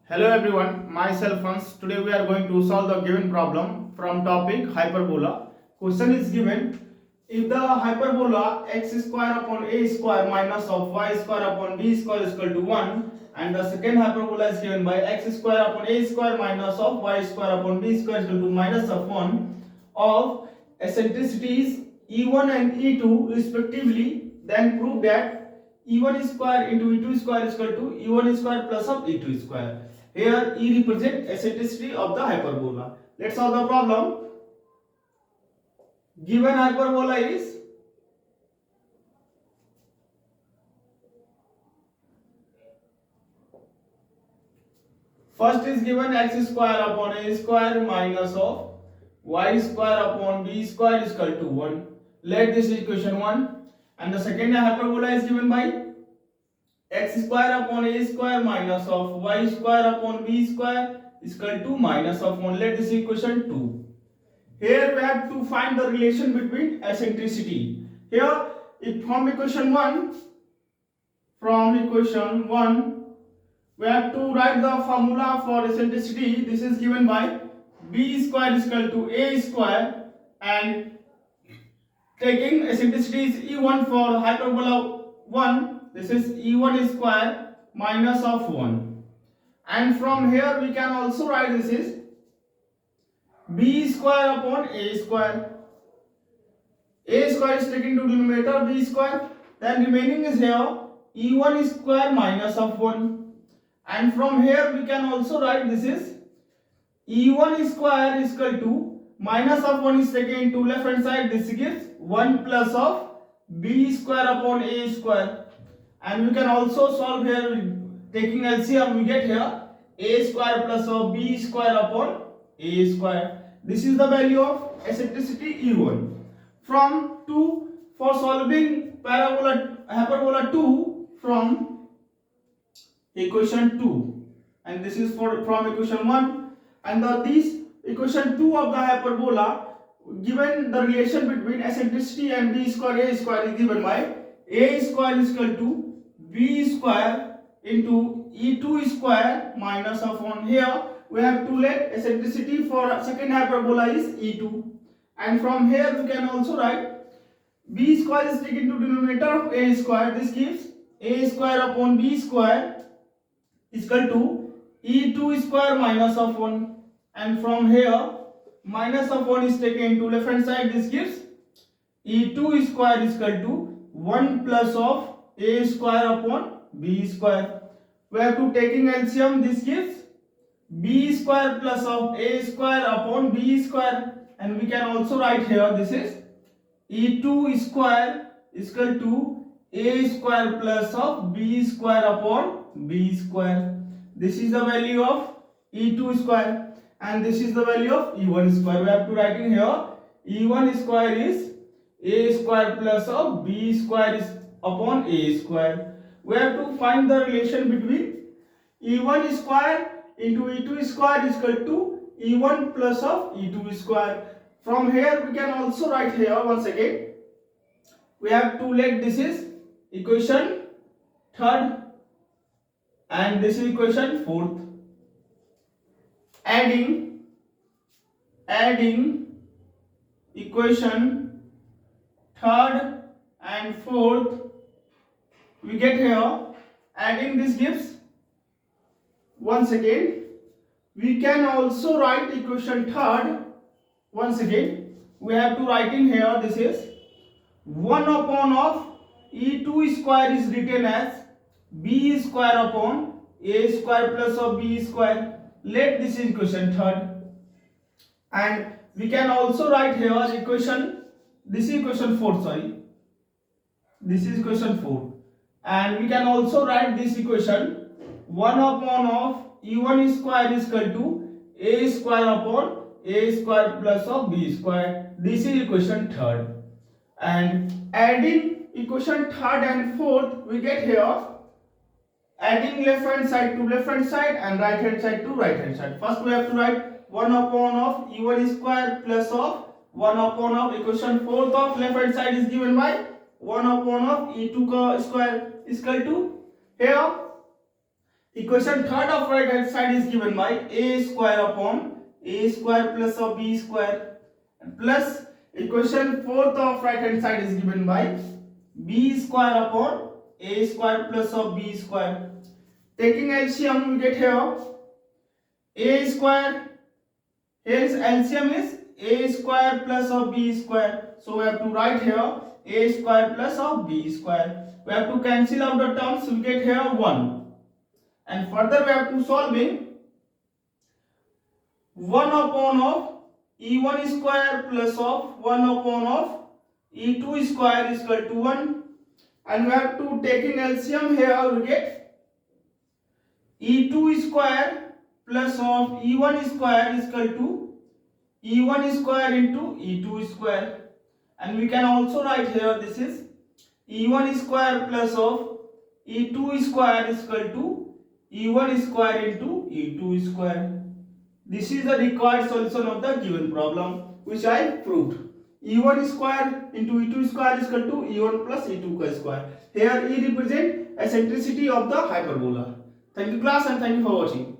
Hello everyone, myself Hans. Today we are going to solve the given problem from topic hyperbola. Question is given, if the hyperbola x square upon a square minus of y square upon b square is equal to 1, and the second hyperbola is given by x square upon a square minus of y square upon b square is equal to minus of 1 of eccentricities e1 and e2 respectively, then prove that e1 square into e2 square is equal to e1 square plus of e2 square. Here E represent eccentricity of the hyperbola. Let's solve the problem. Given hyperbola is first is given x square upon a square minus of y square upon b square is equal to 1. Let this equation 1, and the second hyperbola is given by x square upon a square minus of y square upon b square is equal to minus of 1. Let this equation 2. Here we have to find the relation between eccentricity. Here, if from equation 1, we have to write the formula for eccentricity. This is given by b square is equal to a square, and taking eccentricity is e1 for hyperbola 1. This is e1 square minus of 1. And from here we can also write this is b square upon a square. A square is taken to denominator b square. Then remaining is here e1 square minus of 1. And from here we can also write this is e1 square is equal to minus of 1 is taken to left hand side. This gives 1 plus of b square upon a square. And we can also solve here taking LCM. We get here a square plus of b square upon a square. This is the value of eccentricity E1. From 2, for solving hyperbola 2 from equation 2, and this is from equation 1, and this equation 2 of the hyperbola, given the relation between eccentricity and b square a square is given by a square is equal to b square into e2 square minus of 1. Here we have to let eccentricity for second hyperbola is e2, and from here we can also write b square is taken to denominator of a square. This gives a square upon b square is equal to e2 square minus of 1, and from here minus of 1 is taken to left hand side. This gives e2 square is equal to 1 plus of a square upon b square. We have to taking LCM. This gives b square plus of a square upon b square, and we can also write here this is e2 square is equal to a square plus of b square upon b square. This is the value of e2 square, and this is the value of e1 square. We have to write in here e1 square is a square plus of b square is upon a square. We have to find the relation between e1 square into e2 square is equal to e1 plus of e2 square. From here we can also write here once again. We have to let this is equation third, and this is equation fourth. Adding equation third and fourth, we get here, adding this gives, once again we can also write equation third. Once again we have to write in here this is 1 upon of e2 square is written as b square upon a square plus of b square. Let this is equation third, and we can also write here equation, this is equation 4, sorry, this is equation 4, and we can also write this equation 1 upon of e1 square is equal to a square upon a square plus of b square. This is equation third, and adding equation third and fourth, we get here adding left hand side to left hand side and right hand side to right hand side. First we have to write 1 upon of e1 square plus of 1 upon of equation fourth of left hand side is given by 1 upon of e2 square is equal to, here Equation third of right hand side is given by a square upon a square plus of b square plus equation fourth of right hand side is given by b square upon a square plus of b square. Taking LCM, we get here a square. Here LCM is a square plus of b square. So we have to write here a square plus of b square. We have to cancel out the terms. We get here 1. And further we have to solving 1 upon of e1 square plus of 1 upon of e2 square is equal to 1. And we have to taking LCM here, we get e2 square plus of e1 square is equal to e1 square into e2 square. And we can also write here this is e1 square plus of e2 square is equal to e1 square into e2 square. This is the required solution of the given problem which I proved. e1 square into e2 square is equal to e1 plus e2 square. Here e represent eccentricity of the hyperbola. Thank you class and thank you for watching.